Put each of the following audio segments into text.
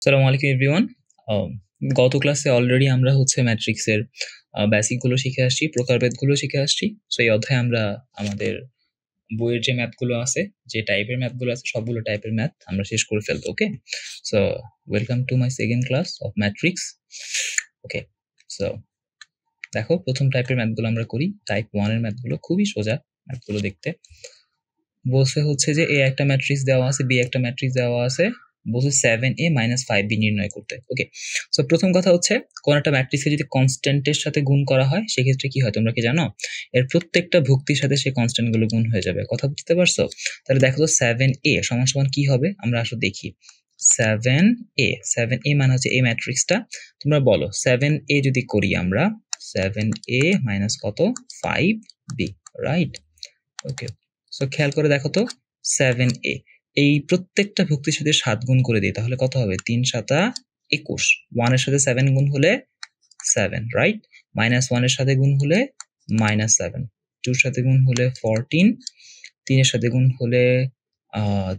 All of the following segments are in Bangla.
আসসালামু আলাইকুম এভরিওয়ান। গত ক্লাসে অলরেডি আমরা ম্যাট্রিক্সের বেসিক গুলো শিখে আসছি, প্রকারভেদগুলো শিখে আসছি। সো এই অধ্যায়ে আমরা আমাদের বইয়ের যে ম্যাথগুলো আছে, যে টাইপের ম্যাথগুলো আছে, সবগুলো টাইপের ম্যাথ আমরা শেষ করে ফেলবো। Okay, so welcome to my second class of matrix. Okay, so দেখো প্রথম টাইপের ম্যাথগুলো আমরা করি। টাইপ 1 এর ম্যাথগুলো খুবই সোজা ম্যাথগুলো দেখতে। বলছে যে এ একটা ম্যাট্রিক্স দেওয়া আছে, বি একটা ম্যাট্রিক্স দেওয়া আছে, বলছে 7a - 5b নির্ণয় করতে। ওকে, সো প্রথম কথা হচ্ছে কোন একটা ম্যাট্রিক্সকে যদি কনস্ট্যান্টের সাথে গুণ করা হয় সেক্ষেত্রে কি হয় তোমরা কি জানো? এর প্রত্যেকটা ভুক্তির সাথে সেই কনস্ট্যান্ট গুলো গুণ হয়ে যাবে। কথা বুঝতে পারছো? তাহলে দেখো তো 7a সমান সমান কি হবে, আমরা আসলে দেখি। 7a মানে হচ্ছে এই ম্যাট্রিক্সটা। তোমরা বলো 7a যদি করি আমরা, 7a মাইনাস কত, 5b, রাইট? ওকে, সো খেয়াল করে দেখো তো 7a এই প্রত্যেকটা ভুক্তির সাথে 7 গুণ করে দিই, তাহলে কত হবে? 3 7 21। 1 এর সাথে 7 গুণ হলে 7, রাইট? -1 এর সাথে গুণ হলে -7, 2 এর সাথে গুণ হলে 14, 3 এর সাথে গুণ হলে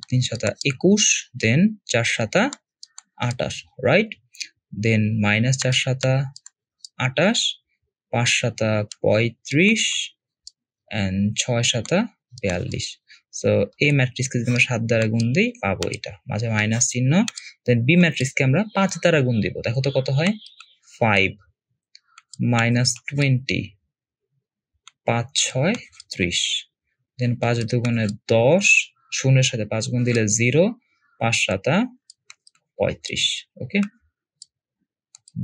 3 7 21, দেন 4 7 28, রাইট? Then -4 7 28, 5 7 35 and 6 7 42। সো এই ম্যাট্রিক্সকে যদি আমরা 7 দ্বারা গুণ দিই পাবো এটা, মাঝে মাইনাস চিহ্ন। দেন বি ম্যাট্রিক্সকে আমরা 5 দ্বারা গুণ দিব, দেখো তো কত হয়? 5 -20, 5 6 30, দেন 5 দুগুণে 10, শূন্যের সাথে 5 গুণ দিলে 0, 5 7 35। ওকে,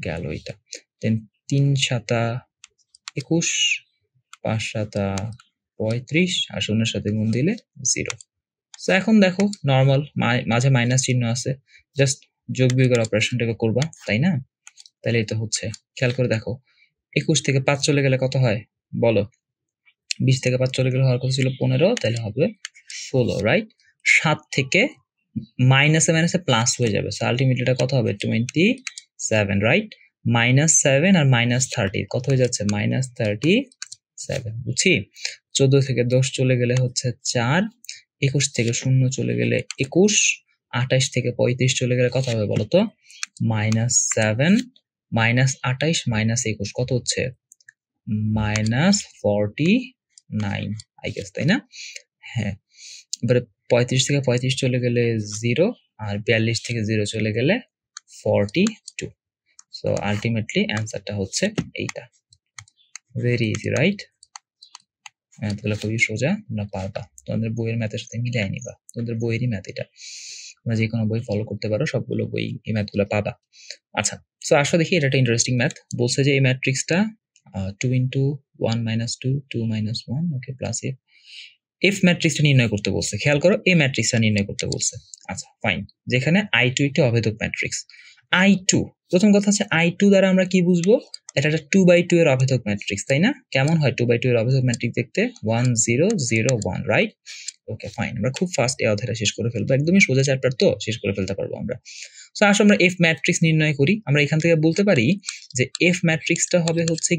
গেল এটা। দেন 3 7 21, 5 7 35 আর শূন্যের সাথে গুণ দিলে 0। সো এখন দেখো নর্মাল মাঝে মাইনাস চিহ্ন আছে, জাস্ট যোগ বিয়োগের অপারেশনটাকে করবা, তাই না? তাহলে এটা হচ্ছে, খেয়াল করে দেখো 21 থেকে 5 চলে গেলে কত হয় বলো? 20 থেকে 5 চলে গেলে হওয়ার কথা ছিল 15, তাহলে হবে 16, রাইট? 7 থেকে মাইনাসে মাইনাসে প্লাস হয়ে যাবে, সো আলটিমেটলি এটা কত হবে? 27, রাইট? -7 আর -30 কত হয়ে যাচ্ছে? -37, বুঝছি? 14 থেকে 10 চলে গেলে হচ্ছে 4, 21 থেকে 0 চলে গেলে 21, 28 থেকে 35 চলে গেলে কত হবে বলতো? -7, -28 -21 কত হচ্ছে? -49, আই গেস, তাই না? হ্যাঁ, এবারে 35 থেকে 35 চলে গেলে 0, আর 42 থেকে 0 চলে গেলে 42। সো আলটিমেটলি অ্যান্সারটা হচ্ছে এইটা। Very easy, right? ম্যাথগুলো খুবই সোজা, তোমরা পারবা। তোমাদের বইয়ের ম্যাথের সাথে মিলাই নিবা, তোমাদের বইয়েরই ম্যাথ এটা। তোমরা যে কোনো বই ফলো করতে পারো, সবগুলো বই এই ম্যাথগুলো পাবা। আচ্ছা, সো আসো দেখি, এটা একটা ইন্টারেস্টিং ম্যাথ। বলছে যে এই ম্যাট্রিক্সটা 2 × 1 - 2 2 - 1, ওকে, প্লাস এফ ম্যাট্রিক্সটা নির্ণয় করতে বলছে। খেয়াল করো, এই ম্যাট্রিক্সটা নির্ণয় করতে বলছে। আচ্ছা ফাইন, যেখানে I2 একটি অভেদক ম্যাট্রিক্স। I2, প্রথম কথা হচ্ছে I2 দ্বারা আমরা কি বুঝবো? এটা একটা 2/2 এর অভেদক ম্যাট্রিক্স, তাই না? কেমন হয় 2/2 এর অভেদক ম্যাট্রিক্স দেখতে? 1 0 0 1, রাইট? ওকে ফাইন, আমরা খুব ফাস্ট এই অধ্যায়টা শেষ করে ফেলবো, একদমই সোজা চ্যাপ্টার, তো শেষ করে ফেলতে পারবো আমরা। সো আসো আমরা এফ ম্যাট্রিক্স নির্ণয় করি। আমরা এখান থেকে বলতে পারি যে এফ ম্যাট্রিক্সটা হবে হচ্ছে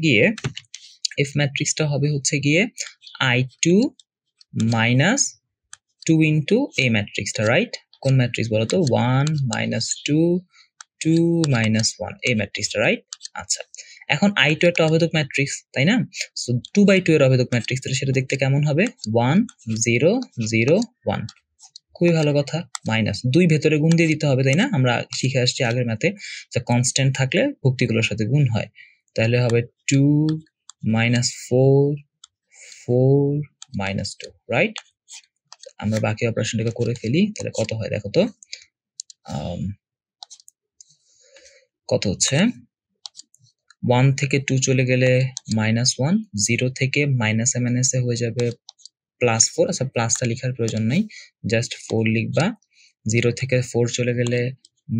গিয়ে I2 - 2 into a ম্যাট্রিক্সটা, রাইট? কোন ম্যাট্রিক্স বলো তো? 1 - 2 2 - 1, এই ম্যাট্রিক্সটা, রাইট? আচ্ছা, এখন I2 একটা অভেদক ম্যাট্রিক্স, তাই না? সো 2/2 এর অভেদক ম্যাট্রিক্স, তাহলে সেটা দেখতে কেমন হবে? 1 0 0 1। খুবই ভালো কথা। -2 ভেতরে গুণ দিয়ে দিতে হবে, তাই না? আমরা শিখে আসছি আগের ম্যাথে যে কনস্ট্যান্ট থাকলে ভুক্তিগুলোর সাথে গুণ হয়। তাহলে হবে 2 - 4 4 - 2, রাইট? আমরা বাকি অপারেশনটাকে করে ফেলি, তাহলে কত হয় দেখো তো? কত হচ্ছে? 1 থেকে 2 চলে গেলে -1, 0 থেকে মাইনাসে মাইনাসে হয়ে যাবে +4। আচ্ছা, প্লাসটা লেখার প্রয়োজন নাই, জাস্ট 4 লিখবা। 0 থেকে 4 চলে গেলে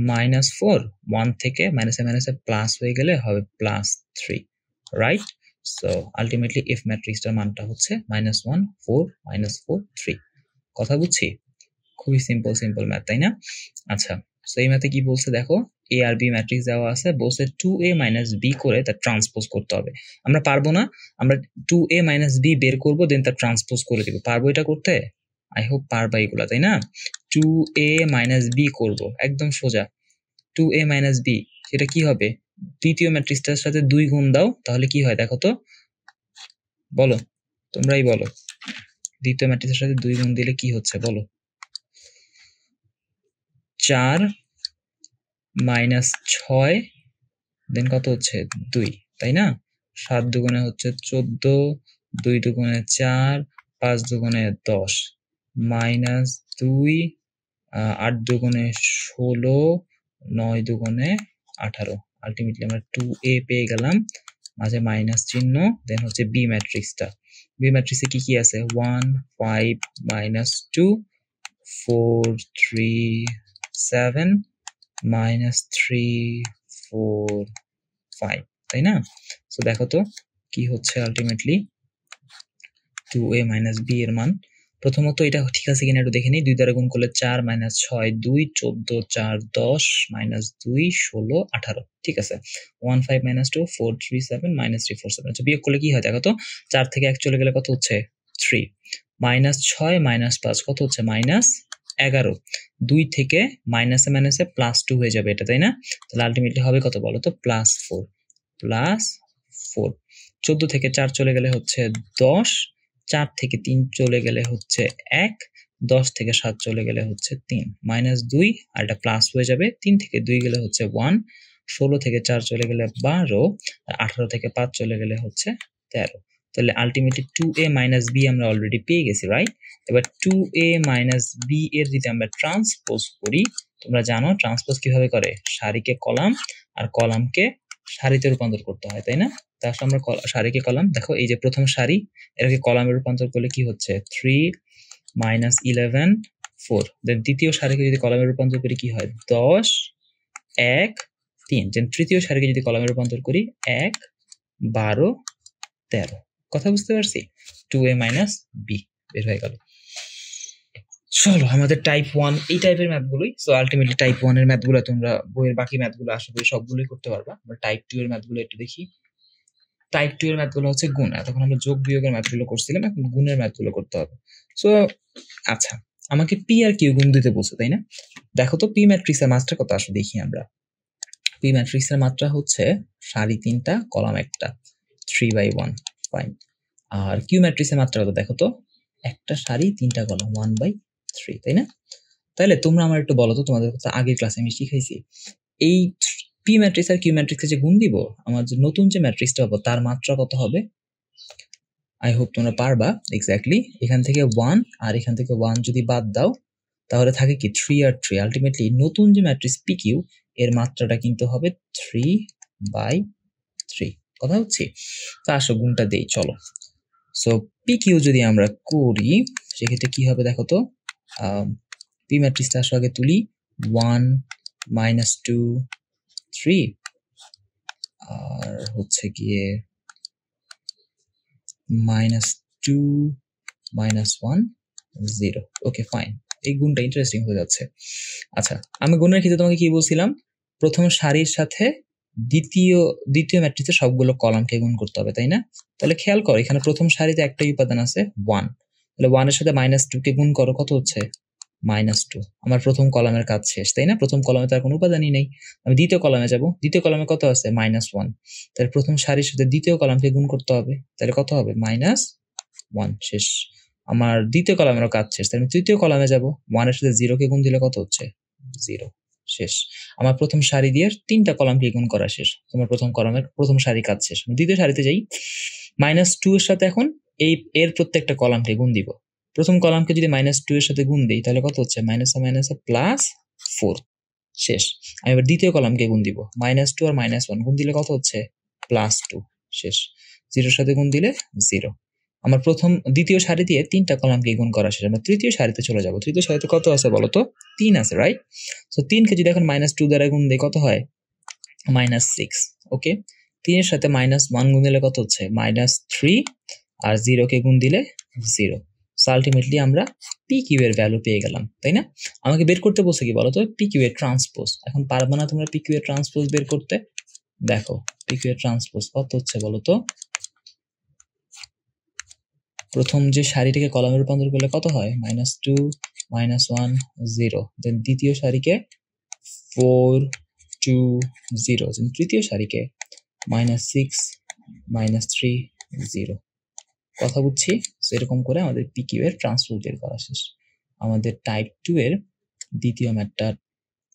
-4, 1 থেকে মাইনাসে মাইনাসে প্লাস হয়ে গেলে হবে +3, রাইট? সো আলটিমেটলি এফ ম্যাট্রিক্সটার মানটা হচ্ছে -1 4 -4 3। কথা বুঝছি? খুবই সিম্পল ম্যাথ, তাই না? আচ্ছা, সো এই ম্যাথে কি বলছে দেখো, এ আর বি ম্যাট্রিক্স দেওয়া আছে, বলছে 2a - b করে তার ট্রান্সপোজ করতে হবে। আমরা পারবো না, আমরা 2a - b বের করব, দেন তার ট্রান্সপোজ করে দিব। পারবো এটা করতে? আই হোপ পারবা এগুলা, তাই না? 2a - b করব, একদম সোজা। 2a মাইনাস b, সেটা কি হবে? দ্বিতীয় ম্যাট্রিক্সটার সাথে 2 গুণ দাও, তাহলে কি হয় দেখো তো, বলো, তোমরাই বলো। দ্বিতীয় ম্যাট্রিক্সের সাথে 2 গুণ দিলে কি হচ্ছে বলো? 4 মাইনাস 6 দেন কত হচ্ছে 2, তাই না? 7 দুগুণে হচ্ছে 14, 2 দুগুণে 4, 5 দুগুণে 10, মাইনাস 2, 8 দুগুণে 16, 9 দুগুণে 18। আলটিমেটলি আমরা 2a পেয়ে গেলাম, মাঝে মাইনাস চিহ্ন, দেন হচ্ছে বি ম্যাট্রিক্সটা। বি ম্যাট্রিক্সে কি কি আছে? 1 5 মাইনাস 2 4 3 7 মাইনাস 3 4 5, তাই না? সো দেখো তো কি হচ্ছে আলটিমেটলি 2a মাইনাস b এর মান। প্রথমত এটা ঠিক আছে কিনা একটু দেখে নিই। 2 দ্বারা গুণ করলে 4 মাইনাস 6 2, 14 4 10, মাইনাস 2 16 18, ঠিক আছে। 1 5 মাইনাস 2 4 3 7 মাইনাস 3 4 7। আচ্ছা বিয়োগ করলে কি হয় দেখো তো, 4 থেকে 1 চলে গেলে কত হচ্ছে 3, মাইনাস 6 মাইনাস 5 কত হচ্ছে মাইনাস 11, 2 থেকে মাইনাসে মাইনাসে প্লাস 2 হয়ে যাবে এটা, তাই না? তাহলে আলটিমেটলি হবে কত বলো তো, প্লাস 4, প্লাস 4। 14 থেকে 4 চলে গেলে হচ্ছে 10, 4 থেকে 3 চলে গেলে হচ্ছে 1, 10 থেকে 7 চলে গেলে হচ্ছে 3, মাইনাস 2 আর এটা প্লাস হয়ে যাবে, 3 থেকে 2 গেলে হচ্ছে 1, 16 থেকে 4 চলে গেলে 12, আর 18 থেকে 5 চলে গেলে হচ্ছে 13। তাহলে আলটিমেটলি 2a মাইনাস b আমরা অলরেডি পেয়ে গেছি, রাইট? এবার 2a মাইনাস b এর যদি আমরা ট্রান্সপোজ করি, তোমরা জানো ট্রান্সপোজ কিভাবে করে, সারিকে কলাম আর কলামকে সারিতে রূপান্তর করতে হয়, তাই না? তাহলে আমরা সারিকে কলাম, দেখো এই যে প্রথম সারি, এটাকে কলামে রূপান্তর করলে কি হচ্ছে 3 মাইনাস 11 4, দেন দ্বিতীয় সারিকে যদি কলামে রূপান্তর করি কি হয় 10 1 3, দেন তৃতীয় সারিকে যদি কলামে রূপান্তর করি 1 12 13। কথা বুঝতে পারছি? 2a মাইনাস b বের হয়ে গেল। চলো আমাদের টাইপ 1 এই টাইপের ম্যাথগুলোই। সো আলটিমেটলি টাইপ 1 এর ম্যাথগুলো তোমরা বইয়ের বাকি ম্যাথগুলো আশা করি সবগুলোই করতে পারবা। আমরা টাইপ 2 এর ম্যাথগুলো একটু দেখি। টাইপ 2 এর ম্যাথগুলো হচ্ছে গুণ, এতক্ষণ আমরা যোগ বিয়োগের ম্যাথগুলো করছিলাম, এখন গুণের ম্যাথগুলো করতে হবে। সো আচ্ছা, আমাকে পি আর কিউ গুণ দিতে বলছে, তাই না? দেখো তো পি ম্যাট্রিক্সের মাত্রা কত আসলে দেখি আমরা। পি ম্যাট্রিক্সের মাত্রা হচ্ছে সারি 3টা কলাম 1টা, 3/1, ফাইন। আর কিউ ম্যাট্রিক্সের মাত্রা কত দেখো তো, একটা সারি 3টা কলাম, 1/3, তাই না? তাহলে তোমরা আমার একটু বলো তো, তোমাদের আগের ক্লাসে আমি শিখাইছি এই পি ম্যাট্রিক্স আর কিউ ম্যাট্রিক্সে যে গুণ দিব, আমার যে নতুন যে ম্যাট্রিক্সটা হবে তার মাত্রা কত হবে? আই হোপ তোমরা পারবা। এক্স্যাক্টলি এখান থেকে 1 আর এখান থেকে 1 যদি বাদ দাও তাহলে থাকে কি 3 আর 3। আলটিমেটলি নতুন যে ম্যাট্রিক্স পি কিউ এর মাত্রাটা কিন্তু হবে 3/3। কথা হচ্ছে? তো আসো গুণটা দেই চলো। সো পি কিউ যদি আমরা করি সেক্ষেত্রে কি হবে দেখো তো, পি ম্যাট্রিক্সটা আসলে আগে তুলি, 1 মাইনাস 2 3 আর হচ্ছে গিয়ে মাইনাস 2 মাইনাস 1 0। ওকে ফাইন, এই গুণটা ইন্টারেস্টিং হয়ে যাচ্ছে। আচ্ছা আমি গুণের ক্ষেত্রে তোমাকে কি বলছিলাম, প্রথম সারির সাথে দ্বিতীয় ম্যাট্রিক্সের সবগুলো কলামকে গুণ করতে হবে, তাই না? তাহলে খেয়াল করো এখানে প্রথম সারিতে একটাই উপাদান আছে 1, তাহলে 1 এর সাথে মাইনাস 2 কে গুণ করো, কত হচ্ছে মাইনাস 2। আমার প্রথম কলামের কাজ শেষ, তাই না? প্রথম কলামে তো আর কোনো উপাদানই নেই। আমি দ্বিতীয় কলামে যাব, দ্বিতীয় কলামে কত আছে মাইনাস 1, তাহলে প্রথম সারির সাথে দ্বিতীয় কলামকে গুণ করতে হবে, তাহলে কত হবে মাইনাস 1, শেষ। আমার দ্বিতীয় কলামেরও কাজ শেষ, তাহলে আমি তৃতীয় কলামে যাব, 1 এর সাথে 0 কে গুণ দিলে কত হচ্ছে 0, শেষ। আমার প্রথম সারি দিয়ে 3টা কলামকে গুণ করা শেষ, তোমার প্রথম কলামের প্রথম সারি কাজ শেষ। দ্বিতীয় সারিতে যাই, মাইনাস 2 এর সাথে এখন এর প্রত্যেকটা কলামকে গুণ দিব। প্রথম কলামকে যদি মাইনাস 2 এর সাথে গুণ দিই তাহলে কত হচ্ছে মাইনাসে মাইনাসে প্লাস 4, শেষ। আমি এবার দ্বিতীয় কলামকে গুণ দিব, মাইনাস 2 আর মাইনাস 1 গুণ দিলে কত হচ্ছে প্লাস 2, শেষ। 0 এর সাথে গুণ দিলে 0। আমার দ্বিতীয় সারি দিয়ে 3টা কলামকে গুণ করা শেষ। আমরা তৃতীয় সারিতে চলে যাব। তৃতীয় সারিতে কত আছে বলো তো, 3 আছে, রাইট? সো 3 কে যদি এখন মাইনাস 2 দ্বারা গুণ দেই কত হয় মাইনাস 6। ওকে, 3 এর সাথে মাইনাস 1 গুণ দিলে কত হচ্ছে মাইনাস 3, আর 0 কে গুণ দিলে 0। সো আলটিমেটলি আমরা পি কিউ এর ভ্যালু পেয়ে গেলাম, তাই না? আমাকে বের করতে বলছে কি বলতো, পি কিউ এর ট্রান্সপোজ। এখন পারবে না তোমরা পি কিউ এর ট্রান্সপোজ বের করতে? দেখো পি কিউ এর ট্রান্সপোজ কত হচ্ছে বলতো, প্রথম যে সারিটাকে কলামে রূপান্তর করলে কত হয় মাইনাস 2 মাইনাস 1 0, দেন দ্বিতীয় সারিকে 4 2 0, তৃতীয় সারিকে -6 -3 0। কথা বুঝছি? এরকম করে আমাদের পিকিউ এর ট্রান্সপোজ বের করা শেষ। আমাদের টাইপ 2 এর দ্বিতীয় ম্যাথটা,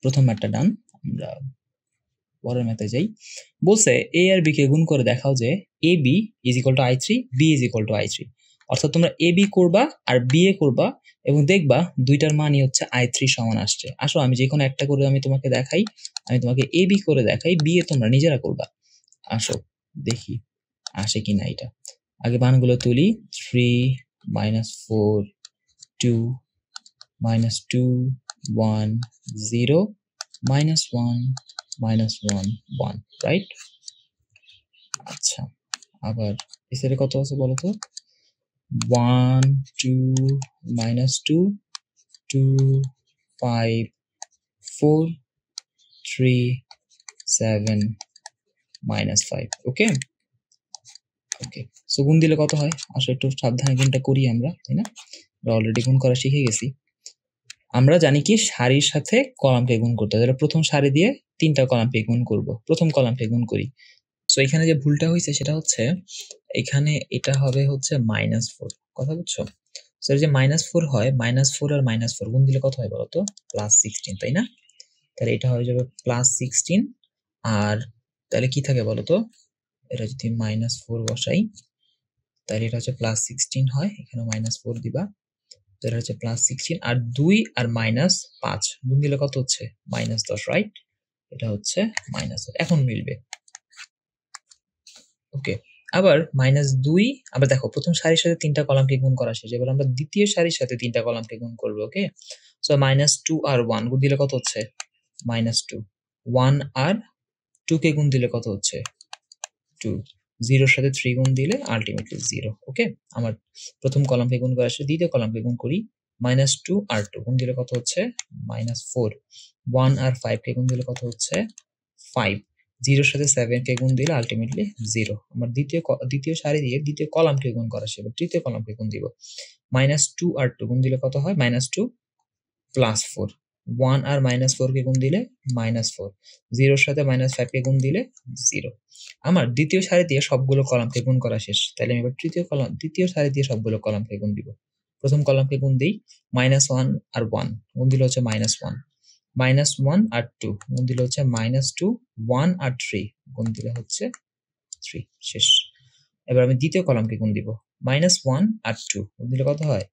প্রথম ম্যাথটা ডান। আমরা পরের ম্যাথে যাই। বলছে এ আর বি কে গুণ করে দেখাও যে A B is equal to i3, B is equal to i3। অর্থাৎ তোমরা এ বি করবা আর বি এ করবা এবং দেখবা দুইটার মানই হচ্ছে i3 সমান আসছে। আসো আমি যে কোনো একটা করে আমি তোমাকে দেখাই, আমি তোমাকে এ বি করে দেখাই, বি এ তোমরা নিজেরা করবা। আসো দেখি আসে কিনা এটা। আগে মানগুলো তুলি। 3 -4 2 -2 1 0 -1 -1 1, রাইট? আচ্ছা, আবার এসে কত আছে বলো তো? 1 2 -2 2 5 4 3 7 -5। ওকে ওকে, সো গুণ দিলে কত হয়? আসলে একটু সাবধানে গুণটা করি আমরা, তাই না? আমরা অলরেডি গুণ করা শিখে গেছি। আমরা জানি কি সারির সাথে কলামকে গুণ করতে হয়। প্রথম সারি দিয়ে তিনটা কলামকে গুণ করব, প্রথম কলামকে গুণ করি। সো এখানে যে ভুলটা হয়েছে সেটা হচ্ছে এখানে এটা হবে হচ্ছে -4। কথা বুঝছো? সো এই যে -4 হয়, -4 আর -4 গুণ দিলে কত হয় বলতো? +16, তাই না? তাহলে এটা হয়ে যাবে +16। আর তাহলে কি থাকে বলতো? এটা যদি -4 বসাই তাহলে এটা হচ্ছে +16 হয়, এখানে -4 দিবা, তো এটা হচ্ছে +16। আর 2 আর -5 গুণ দিলে কত হচ্ছে? -10, রাইট? এটা হচ্ছে -10। এখন মিলবে। ওকে, আবার -2, আবার দেখো প্রথম সারির সাথে তিনটা কলামকে গুণ করা শেষ, এবার আমরা দ্বিতীয় সারির সাথে তিনটা কলামকে গুণ করবো। ওকে, সো -2 আর 1 গুণ দিলে কত হচ্ছে? -2। 1 আর 2 কে গুণ দিলে কত হচ্ছে? 2। 0 এর সাথে 3 গুণ দিলে আলটিমেটলি 0। ওকে, আমার প্রথম কলামকে গুণ করা শেষ, দ্বিতীয় কলামকে গুণ করি। -2 আর 2 গুণ দিলে কত হচ্ছে? -4। 1 আর 5 কে গুণ দিলে কত হচ্ছে? 5। 0 এর সাথে 7 কে গুণ দিলে আলটিমেটলি 0। আমার দ্বিতীয় সারি দিয়ে দ্বিতীয় কলামকে গুণ করা শেষ, তৃতীয় কলামকে গুণ দিব। -2 আর 2 গুণ দিলে কত হয়? -2 +4। 1 আর -4 কে গুণ দিলে -4। 0 এর সাথে -5 কে গুণ দিলে 0। আমার দ্বিতীয় সারি দিয়ে সবগুলো কলামকে গুণ করা শেষ, তাহলে আমি এবার দ্বিতীয় সারি দিয়ে সবগুলো কলামকে গুণ দিব। প্রথম কলামকে গুণ দিই। -1 আর 1 গুণ দিলে হচ্ছে -1। -1 আর 2 গুণ দিলে হচ্ছে -2। 1 আর 3 গুণ দিলে হচ্ছে 3। শেষ। এবার আমি দ্বিতীয় কলামকে গুণ দিব। -1 আর 2 গুণ দিলে কত হয়?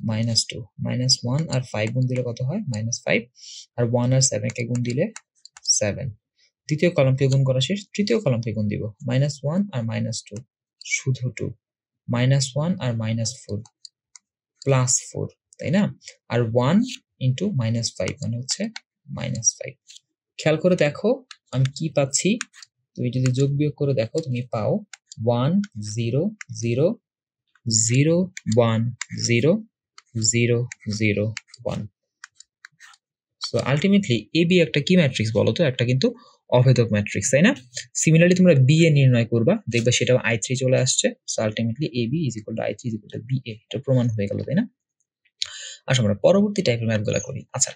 -2। -1 আর 5 গুণ দিলে কত হয়? -5। আর 1 আর 7 কে গুণ দিলে 7। দ্বিতীয় কলামকে গুণ করা শেষ, তৃতীয় কলামকে গুণ দিব। -1 আর -2 শুধু 2। -1 আর -4 +4, তাই না? আর 1 ইন্টু -5 মানে হচ্ছে -5। খেয়াল করে দেখো আমি কি পাচ্ছি। তুমি যদি যোগ বিয়োগ করে দেখো তুমি পাও 1 0 0 0 1 0 0 0 1। সো আলটিমেটলি AB একটা কি ম্যাট্রিক্স বলো তো? একটা কিন্তু অভেদক ম্যাট্রিক্স, তাই না? সিমিলারলি তোমরা BA নির্ণয় করবা, দেখবা সেটাও i3 চলে আসছে। So ultimately AB = i3 = BA, এটা প্রমাণ হয়ে গেল, তাই না? আসো আমরা পরবর্তী টাইপের ম্যাথগুলো করি। আচ্ছা,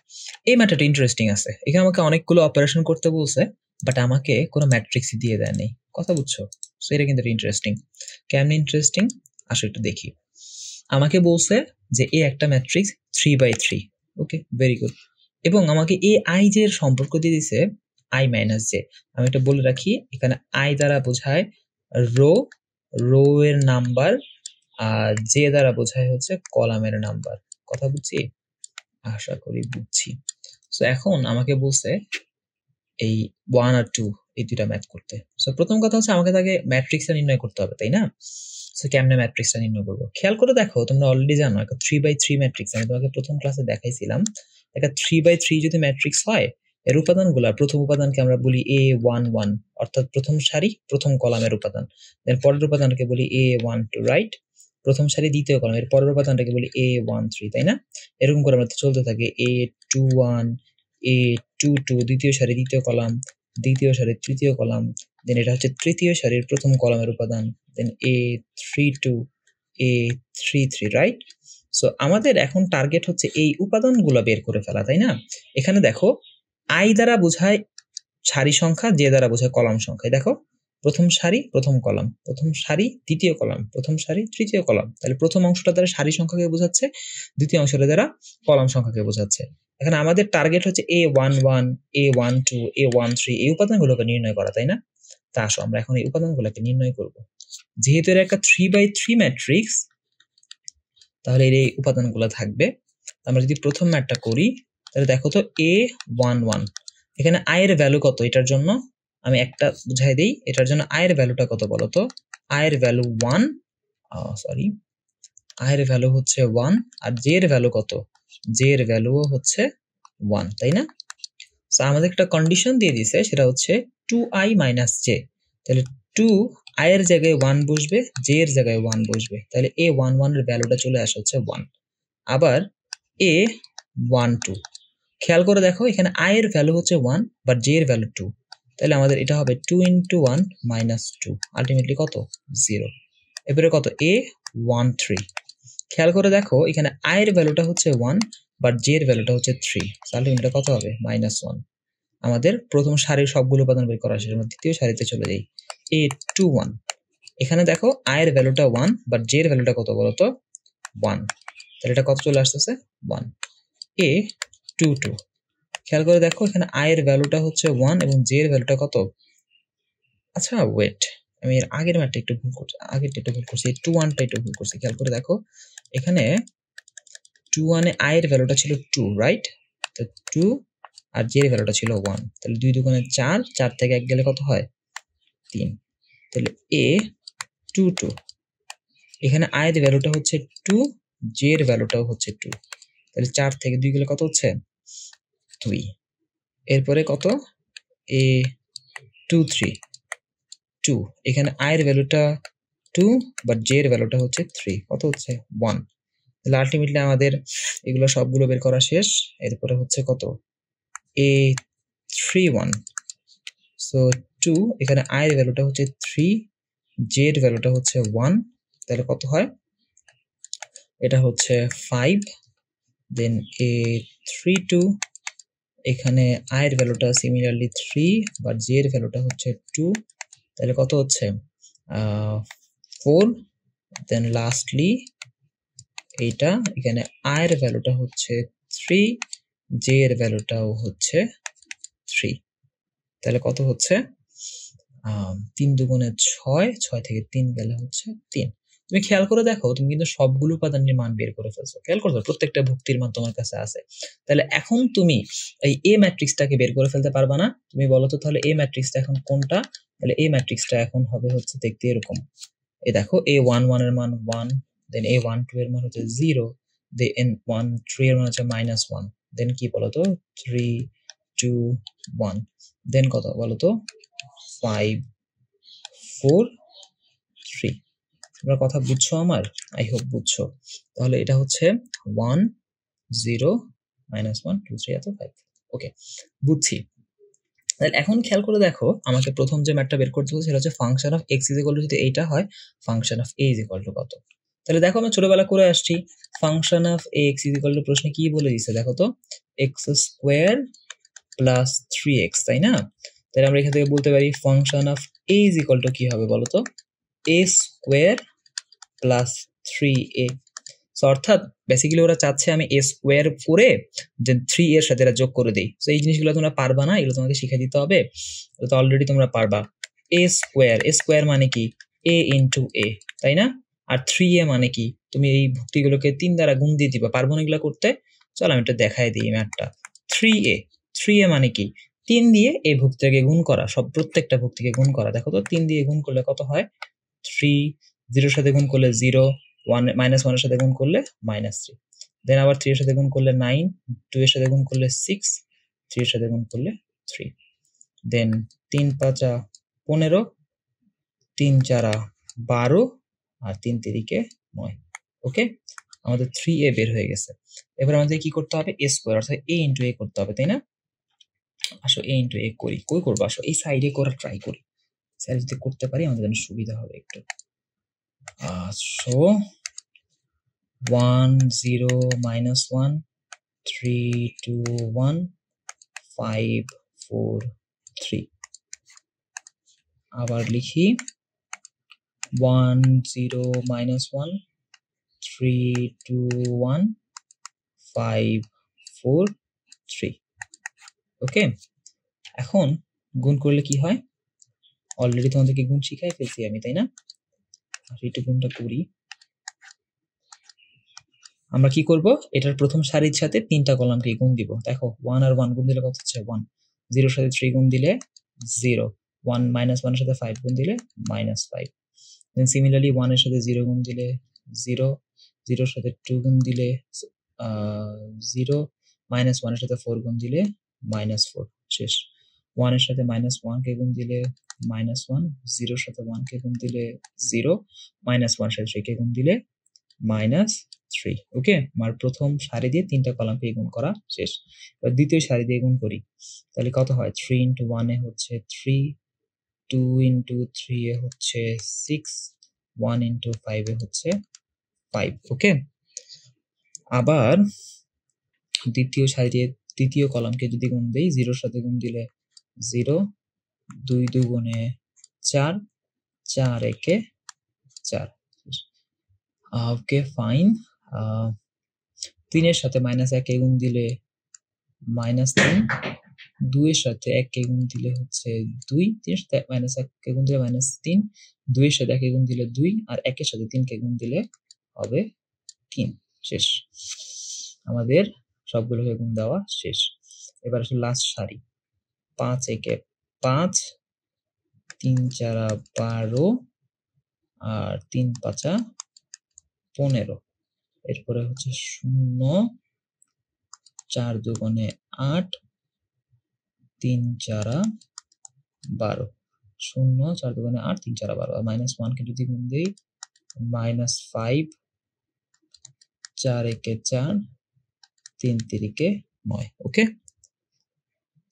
এই ম্যাথটা ইন্টারেস্টিং আছে। এখানে আমাকে অনেকগুলো অপারেশন করতে বলছে, বাট আমাকে কোনো ম্যাট্রিক্সই দিয়ে দেয় নাই। কথা বুঝছো? সো এটা কিন্তু ইন্টারেস্টিং। কেমন ইন্টারেস্টিং? আসো একটু দেখি। আমাকে বলছে যে এ একটা ম্যাট্রিক্স 3/3। ওকে, ভেরি গুড। এবং আমাকে এ আই জে এর সম্পর্ক দিয়ে দিছে i - j। আমি এটা বলে রাখি, এখানে i দ্বারা বোঝায় রো এর নাম্বার, আর জে দ্বারা বোঝায় হচ্ছে কলামের নাম্বার। কথা বুঝছি? আশা করি বুঝছি। সো এখন আমাকে বলছে এই 1 আর 2 এই দুইটা ম্যাথ করতে। সো প্রথম কথা হচ্ছে আমাকে তাকে ম্যাট্রিক্সটা নির্ণয় করতে হবে, তাই না? সো কেমনে ম্যাট্রিক্সটা নির্ণয় করবো? খেয়াল করে দেখো, তোমরা অলরেডি জানো একটা 3/3 ম্যাট্রিক্স আমি তোমাকে প্রথম ক্লাসে দেখাইছিলাম। একটা 3/3 যদি ম্যাট্রিক্স হয়, এর উপাদানগুলো, প্রথম উপাদানকে আমরা বলি A11, অর্থাৎ প্রথম সারি প্রথম কলামের উপাদান। দেন পরের উপাদানকে বলি A12, রাইট? প্রথম সারি দ্বিতীয় কলাম, এর পরের উপাদানটাকে বলি A13, তাই না? এরকম করে আমরা চলতে থাকে। A21 A22 দ্বিতীয় সারি দ্বিতীয় কলাম, দ্বিতীয় সারির তৃতীয় কলাম, দেন এটা হচ্ছে তৃতীয় সারির প্রথম কলামের উপাদান, দেন A32 A33, রাইট? সো আমাদের এখন টার্গেট হচ্ছে এই উপাদানগুলো বের করে ফেলা, তাই না? এখানে দেখো i দ্বারা বোঝায় সারি সংখ্যা, যে দ্বারা বোঝায় কলাম সংখ্যা। দেখো প্রথম সারি প্রথম কলাম, প্রথম সারি দ্বিতীয় কলাম, প্রথম সারি তৃতীয় কলাম। তাহলে প্রথম অংশটা দ্বারা সারি সংখ্যাকে বোঝাচ্ছে, দ্বিতীয় অংশটা দ্বারা কলাম সংখ্যাকে বোঝাচ্ছে। এখানে আমাদের টার্গেট হচ্ছে A11, A12, A13 এই উপাদানগুলোকে নির্ণয় করা, তাই না? তা আসো আমরা এখন এই উপাদানগুলোকে নির্ণয় করব। যেহেতু এর একটা 3x3 ম্যাট্রিক্স, তাহলে এর এই উপাদানগুলো থাকবে। আমরা যদি প্রথম ম্যাটটা করি, তাহলে দেখো তো A11, এখানে i এর ভ্যালু কত? এটার জন্য আমি একটা বুঝাই দেই, এটার জন্য i এর ভ্যালুটা কত বলো তো? i এর ভ্যালু 1, সরি, i এর ভ্যালু হচ্ছে 1, আর j এর ভ্যালু কত? j এর ভ্যালু হচ্ছে 1, তাই না? সো আমাদের একটা কন্ডিশন দিয়ে দিয়েছে, সেটা হচ্ছে 2i - j। তাহলে 2i এর জায়গায় 1 বসবে, j এর জায়গায় 1 বসবে, তাহলে A11 এর ভ্যালুটা চলে আসে হচ্ছে 1। আবার A12, খেয়াল করে দেখো এখানে i এর ভ্যালু হচ্ছে 1 বাট j এর ভ্যালু 2, তাহলে আমাদের এটা হবে 2 × 1 - 2, আলটিমেটলি কত? 0। এবারে কত? A13, খেয়াল করে দেখো এখানে i এর ভ্যালুটা হচ্ছে 1 বাট j এর ভ্যালুটা হচ্ছে 3, আলটিমেটলি কত হবে? -1। আমাদের প্রথম সারির সবগুলো উপাদান বের করা শেষ, আমরা দ্বিতীয় সারিতে চলে যাই। A21, এখানে দেখো i এর ভ্যালুটা 1 বাট j এর ভ্যালুটা কত বলতো? 1, তাহলে এটা কত চলে আসতেছে? 1। A22, খেয়াল করে দেখো এখানে i এর ভ্যালুটা হচ্ছে 1 এবং j এর ভ্যালুটা কত? আচ্ছা ওয়েট, আমি এর আগের ম্যাথটা একটু ভুল করছি, আগেরটা একটু ভুল করছি, 21টা একটু ভুল করছি। খেয়াল করে দেখো এখানে 21 এ i এর ভ্যালুটা ছিল 2, রাইট? তো 2 আর j এর ভ্যালুটা ছিল 1, তাহলে 2 × 2 = 4, 4 থেকে 1 গেলে কত হয়? 3। তাহলে A22, এখানে i এর ভ্যালুটা হচ্ছে 2, j এর ভ্যালুটাও হচ্ছে 2, তাহলে 4 থেকে 2 গেলে কত হচ্ছে? 2। এরপরে কত? A23, 2, এখানে i এর ভ্যালুটা 2 বাট j এর ভ্যালুটা হচ্ছে 3, কত হচ্ছে? 1। তাহলে আলটিমেটলি আমাদের এগুলো সবগুলো বের করা শেষ। এরপরে হচ্ছে কত? A31, সো 2, এখানে i এর ভ্যালুটা হচ্ছে 3, j এর ভ্যালুটা হচ্ছে 1, তাহলে কত হয়? এটা হচ্ছে 5। দেন A32, এখানে i এর ভ্যালুটা সিমিলারলি 3 বাট j এর ভ্যালুটা হচ্ছে 2, তাহলে কত হচ্ছে? 4। দেন লাস্টলি এইটা, এখানে i এর ভ্যালুটা হচ্ছে 3, j এর ভ্যালুটাও হচ্ছে 3, তাহলে কত হচ্ছে? 3 × 2 = 6, 6 থেকে 3 গেলে হচ্ছে 3। তুমি খেয়াল করে দেখো, তুমি কিন্তু সবগুলো উপাদানের মান বের করে ফেলছো। খেয়াল করছো প্রত্যেকটা ভুক্তির মান তোমার কাছে আছে। তাহলে এখন তুমি এই A ম্যাট্রিক্সটাকে বের করে ফেলতে পারবা না? তুমি বলো তো তাহলে A ম্যাট্রিক্সটা এখন কোনটা? তাহলে A ম্যাট্রিক্সটা এখন হবে হচ্ছে দেখতে এরকম। এই দেখো A11 এর মান 1, দেন A12 এর মান হচ্ছে 0, দেন A13 এর মান হচ্ছে -1, দেন কি বলতো? 3, 2, 1, দেন কত বলতো? 5, 4, 3। তোমরা কথা বুঝছো আমার? আই হোপ বুঝছো। তাহলে এটা হচ্ছে 1, 0, -1, 2, 3 এত 5। ওকে, বুঝছি। তাহলে এখন খেয়াল করে দেখো, আমাকে প্রথম যে ম্যাথটা বের করতে হবে সেটা হচ্ছে ফাংশন অফ x যদি এইটা হয়, ফাংশন অফ a কত? তাহলে দেখো আমরা ছোটবেলা করে আসছি, ফাংশন অফ x প্রশ্নে কি বলে দিছে দেখো তো? x² + 3x, তাই না? তাহলে আমরা এখান থেকে বলতে পারি ফাংশন অফ a কি হবে বলো তো? a² + 3a। সো অর্থাৎ বেসিক্যালি ওরা চাচ্ছে আমি a² করে দেন 3 এর সাথে এটা যোগ করে দেই। সো এই জিনিসগুলো তোমরা পারবা না, এগুলো তোমাকে শিখিয়ে দিতে হবে। এটা তো অলরেডি তোমরা পারবা। a² মানে কি? a × a, তাই না? আর 3a মানে কি? তুমি এই ভুক্তিগুলোকে 3 দ্বারা গুণ দিয়ে দিবা। পারবো না এগুলো করতে? চলো আমি এটা দেখাই দিই ম্যাথটা। 3a মানে কি? 3 দিয়ে এই ভুক্তিকে গুণ করা, সব প্রত্যেকটা ভুক্তিকে গুণ করা। দেখো তো 3 দিয়ে গুণ করলে কত হয়? 3, 0 এর সাথে গুণ করলে 0, 1 -1 এর সাথে গুণ করলে -3, দেন আবার 3 এর সাথে গুণ করলে 9, 2 এর সাথে গুণ করলে 6, 3 এর সাথে গুণ করলে 3, দেন 3 × 5 = 15, 3 × 4 = 12, আর 3 × 3 = 9। ওকে, আমাদের 3a বের হয়ে গেছে। এবার আমাদের কি করতে হবে? a² অর্থাৎ a × a করতে হবে, তাই না? আসো a × a করি। কই করবো? আসো এই সাইডে করা ট্রাই করি। সাইডে যদি করতে পারি আমাদের জন্য সুবিধা হবে একটু। So 1, 0, -1, 3, 2, 1, 5, 4, 3 আবার লিখি 1 0 -1 3 2 1 5 4 3 ওকে এখন গুণ করলে কি হয় অলরেডি তোমাদেরকে গুণ শিখাই ফেলছি আমি তাই না একটু গুণটা করি আমরা কি করব এটার প্রথম সারির সাথে তিনটা কলামকে গুণ দিব দেখো 1 আর 1 গুণ দিলে কত হচ্ছে 1 0 এর সাথে 3 গুণ দিলে 0 1 - 1 এর সাথে 5 গুণ দিলে -5 দেন সিমিলারলি 1 এর সাথে 0 গুণ দিলে 0 0 এর সাথে 2 গুণ দিলে 0 -1 এর সাথে 4 গুণ দিলে -4 শেষ 1 এর সাথে -1 কে গুণ দিলে -1 0 এর সাথে 1 কে গুণ দিলে 0 -1 এর সাথে 3 কে গুণ দিলে -3 ওকে আমার প্রথম সারি দিয়ে তিনটা কলামকে গুণ করা শেষ এবার দ্বিতীয় সারি দিয়ে গুণ করি তাহলে কত হয় 3 * 1 এ হচ্ছে 3 2 * 3 এ হচ্ছে 6 1 * 5 এ হচ্ছে 5 ওকে আবার দ্বিতীয় সারি দিয়ে তৃতীয় কলামকে যদি গুণ দেই 0 এর সাথে গুণ দিলে 0 2 2 গুণে 4 4 একে 4 ওকে ফাইন 3 এর সাথে -1 কে গুণ দিলে -3 2 এর সাথে 1 কে গুণ দিলে হচ্ছে 2 3 এর সাথে -1 কে গুণ দিলে -3 2 এর সাথে 1 কে গুণ দিলে 2 আর 1 এর সাথে 3 কে গুণ দিলে হবে 3 শেষ আমাদের সবগুলোকে গুণ দেওয়া শেষ এবার আসলে লাস্ট সারি 5 একে 5 3 4 12 আর 3 5 15 এরপরে হচ্ছে 0 4 দুগুণে 8 3 4 12 0 4 দুগুণে 8 3 4 12 আর -1 কে যদি গুণ দেই -5 4 একে 4 3 3 9 ওকে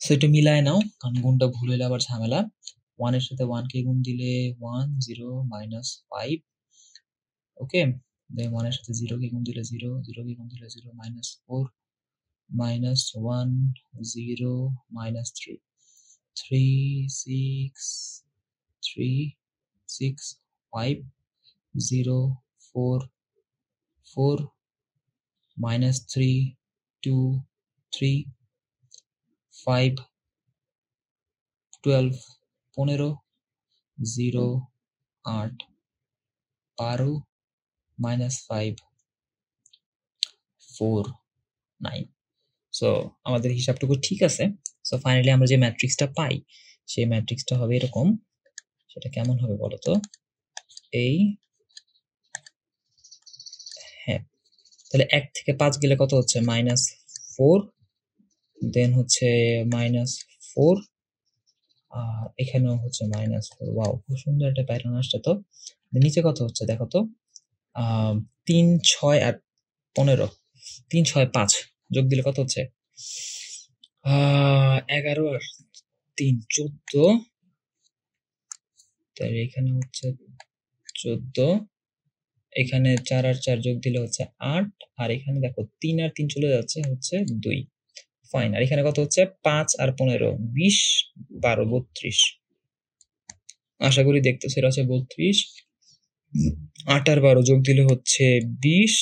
সো এটা মিলায় নাও কারণ গুণটা ভুল হলে আবার ঝামেলা 1 এর সাথে 1 কে গুণ দিলে 1 0 -5 ওকে দেন 1 এর সাথে 0 কে গুণ দিলে 0 0 কে গুণ দিলে 0 -4 -1 0 -3 3 6 3 6 5 0 4 4 -3 2 3 5 12 15 0 8 12 -5 4 9 সো আমাদের হিসাবটুকু ঠিক আছে সো ফাইনালি আমরা যে ম্যাট্রিক্সটা পাই সেই ম্যাট্রিক্সটা হবে এরকম সেটা কেমন হবে বলো তো এই হ্যাঁ তাহলে 1 থেকে 5 গেলে কত হচ্ছে -4 দেন হচ্ছে -4 আর এখানেও হচ্ছে -4 ওয়াও খুব সুন্দর একটা প্যাটার্ন আসছে তো নিচে কত হচ্ছে দেখো তো 3 6 আর 15 3 6 5 যোগ দিলে কত হচ্ছে 11 আর 3 14 তাই এখানে হচ্ছে 14 এখানে 4 আর 4 যোগ দিলে হচ্ছে 8 আর এখানে দেখো 3 আর 3 চলে যাচ্ছে হচ্ছে 2 ফাইন আর এখানে কত হচ্ছে 5 আর 15 20 12 32 আশা করি দেখতেছো এটা হচ্ছে 32 8 আর 12 যোগ দিলে হচ্ছে 20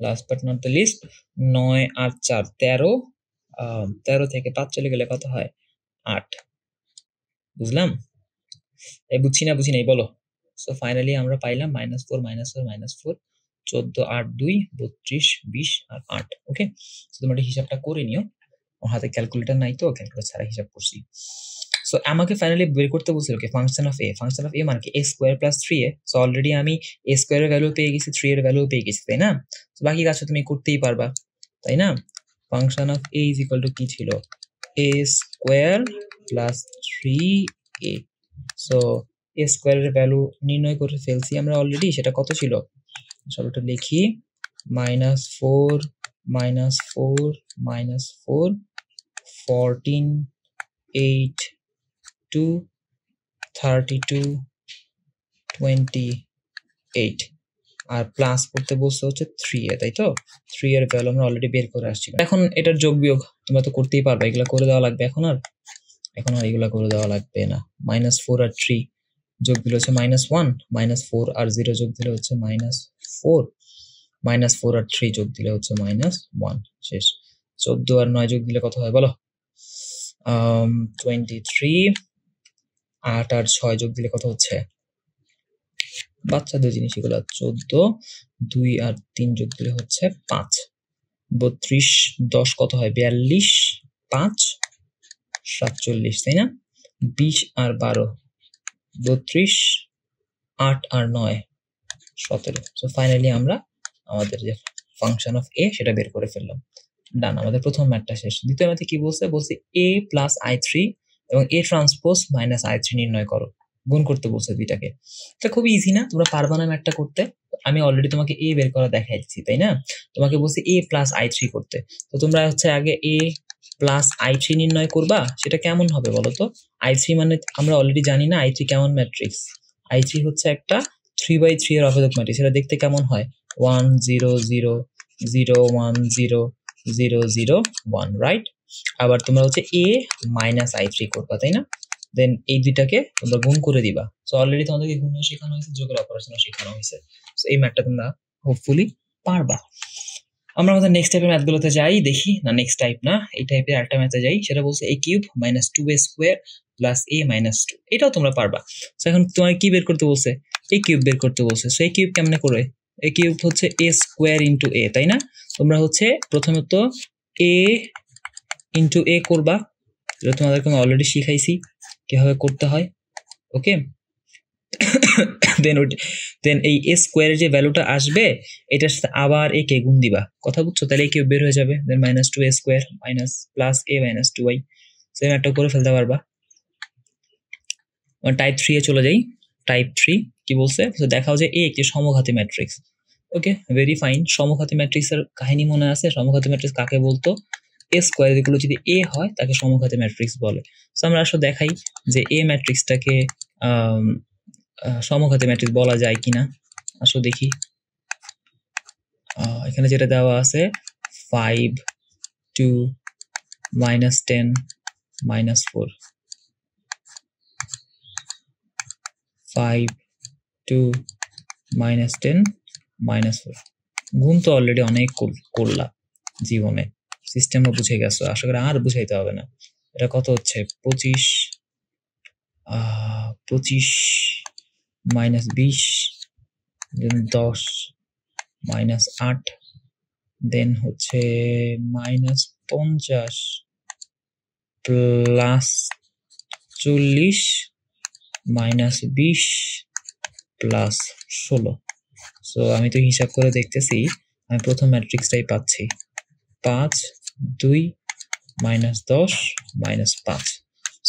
last but not the least 9 আর 4 13 13 থেকে 5 চলে গেলে কত হয় 8 বুঝলাম এই বুঝছি না বলো সো ফাইনালি আমরা পাইলাম -4 -4 -4 14 8 2 32 20 আর 8 ওকে সো তোমরা হিসাবটা করে নিও আমার হাতে ক্যালকুলেটর নাই তো ক্যালকুলেটর ছাড়া হিসাব করছি সো আমাকে ফাইনালি বের করতে বলছিল কি ফাংশন অফ a মানে কি a square plus 3a so already আমি a স্কয়ারের ভ্যালু পেয়ে গেছি 3 এর ভ্যালু পেয়ে গেছি তাই না সো বাকি কাজটা তুমি করতেই পারবা তাই না function of a is equal to কি ছিল a square plus 3a so a স্কয়ারের ভ্যালু নির্ণয় করে ফেলছি আমরা অলরেডি সেটা কত ছিল সবটা লিখি -4 -4 -4 14 8 2 32 28 আর প্লাস করতে বলছে হচ্ছে 3a তাই তো 3 এর ভ্যালু আমরা অলরেডি বের করে আসছি এখন এটার যোগ বিয়োগ তোমরা তো করতেই পারবে এগুলো করে দেওয়া লাগবে এখন আর এখন আর এগুলা করে দেওয়া লাগবে না। -4 আর 3 যোগ দিলে হচ্ছে -1, -4 আর 0 যোগ দিলে হচ্ছে -4, -4 আর 3 যোগ দিলে হচ্ছে -1। শেষ। 14 আর 9 যোগ দিলে কত হয় বলো? 23। 8 আর 6 যোগ দিলে কত হচ্ছে? বাচ্চাদের জিনিস এগুলো। 14, 2 আর 3 যোগ দিলে হচ্ছে 5। 32, 10 কত হয়? 42, 5, 47, তাই না? 20 আর 12, 32, 8 আর 9, 17। সো ফাইনালি আমরা আমাদের যে ফাংশন অফ এ সেটা বের করে ফেললাম। ডান, আমাদের প্রথম ম্যাথটা শেষ। দ্বিতীয় ম্যাথে কি বলছে? বলছে a প্লাস i3 এবং a ট্রান্সপোজ মাইনাস i3 নির্ণয় করো। গুণ করতে বলছে দুইটাকে। এটা খুবই ইজি না? তোমরা পারবা না ম্যাথটা করতে? আমি অলরেডি তোমাকে a বের করা দেখাই দিচ্ছি, তাই না? তোমাকে বলছে a প্লাস i3 করতে। তো তোমরা হচ্ছে আগে a প্লাস i3 নির্ণয় করবা। সেটা কেমন হবে বলো তো? i3 মানে আমরা অলরেডি জানি না i3 কেমন ম্যাট্রিক্স। i3 হচ্ছে একটা 3/3 এর অভেদক ম্যাট্রিক্স। এটা দেখতে কেমন হয়? 1 0 0 0 1 0 0 0 1, রাইট? আবার তোমরা হচ্ছে a মাইনাস i3 করবা, তাই না? দেন এই দুইটাকে তোমরা গুণ করে দিবা। সো অলরেডি তোমাদেরকে গুণও শেখানো হয়েছে, যোগের অপারেশনও শেখানো হয়েছে। সো এই ম্যাথটা তোমরা হোপফুলি পারবা। আমরা আমাদের নেক্সট টাইপের ম্যাথগুলোতে যাই, দেখি না নেক্সট টাইপ না, এই টাইপের একটা ম্যাথে যাই। সেটা বলছে a cube minus 2a square plus a minus 2। এটাও তোমরা পারবা। সো এখন তোমার কি বের করতে বলছে? a কিউব বের করতে বলছে। সো a কিউব কেমনে করে? a কিউব হচ্ছে a স্কোয়ার ইন্টু a, তাই না? তোমরা হচ্ছে প্রথমত a ইন্টু a করবা, যেটা তোমাদেরকে আমি অলরেডি শিখাইছি কিভাবে করতে হয়। ওকে, দেন এই a স্কোয়ারের যে ভ্যালুটা আসবে এটার সাথে আবার a কে গুণ দিবা। কথা বুঝছো? তাহলে a কিউব বের হয়ে যাবে। Then minus 2a square minus plus a minus 2y। Same একটা করে ফেলতে পারবা। টাইপ 3 এ চলে যাই। টাইপ 3 কি বলছে? দেখাও যে a একটি সমঘাতী ম্যাট্রিক্স। ওকে, ভেরি ফাইন। সমঘাতী ম্যাট্রিক্সের কাহিনী মনে আছে? সমঘাতী ম্যাট্রিক্স কাকে বলতো? a স্কোয়ার এগুলো যদি a হয় তাকে সমঘাতী ম্যাট্রিক্স বলে। সো আমরা আসলে দেখাই যে a ম্যাট্রিক্সটাকে সমঘাতী ম্যাট্রিক্স বলা যায় কিনা। আসো দেখি। এখানে যেটা দেওয়া আছে 5 2 -10 -4, 5 2 -10 -4। গুণ তো অলরেডি অনেক করলা জীবনে, সিস্টেমও বুঝে গেছো, আশা করি আর বুঝাইতে হবে না। এটা কত হচ্ছে? 25 25 -20, দেন 10 -8, দেন হচ্ছে -50 প্লাস 40 -20 প্লাস 16। সো আমি তো হিসাব করে দেখতেছি আমি প্রথম ম্যাট্রিক্সটাই পাচ্ছি। 5 2 -10 -5।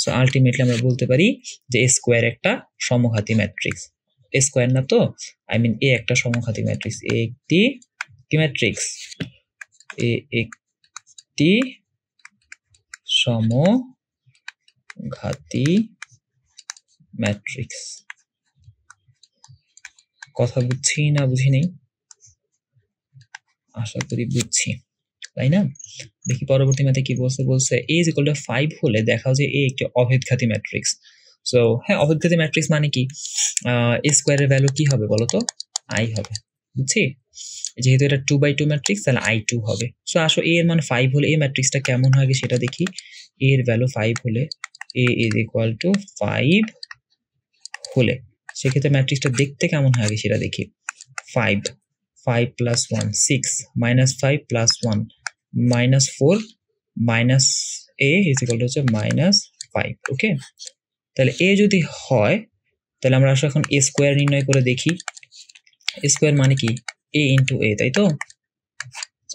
সো আলটিমেটলি আমরা বলতে পারি যে a স্কোয়ার একটা সমঘাতী ম্যাট্রিক্স। a স্কোয়ার না তো, আই মিন a একটা সমঘাতী ম্যাট্রিক্স। a একটি কি ম্যাট্রিক্স? a একটি সমঘাতী ম্যাট্রিক্স। কথা বুঝছি না বুঝি নেই? আশা করি বুঝছি, তাই না? দেখি পরবর্তী ম্যাথে কি বলছে। বলছে a is equal to 5 হলে দেখাও যে a একটি অভেদঘাতী ম্যাট্রিক্স। সো হ্যাঁ, অভেদঘাতী ম্যাট্রিক্স মানে কি? a স্কোয়ারের ভ্যালু কি হবে বলতো? i হবে। বুঝছি? যেহেতু এটা 2/2 ম্যাট্রিক্স তাহলে i2 হবে। সো আসো a এর মান 5 হলে এই ম্যাট্রিক্সটা কেমন হয় সেটা দেখি। a এর ভ্যালু 5 হলে a is equal to 5 হলে সেক্ষেত্রে ম্যাট্রিক্সটা দেখতে কেমন হয় সেটা দেখি। 5 5 plus 1 6 -5 plus 1 -4 minus a is equal to হচ্ছে -5। ওকে, তাহলে a যদি হয় তাহলে আমরা আসলে এখন a স্কোয়ার নির্ণয় করে দেখি। a স্কোয়ার মানে কি? a ইন্টু a, তাই তো?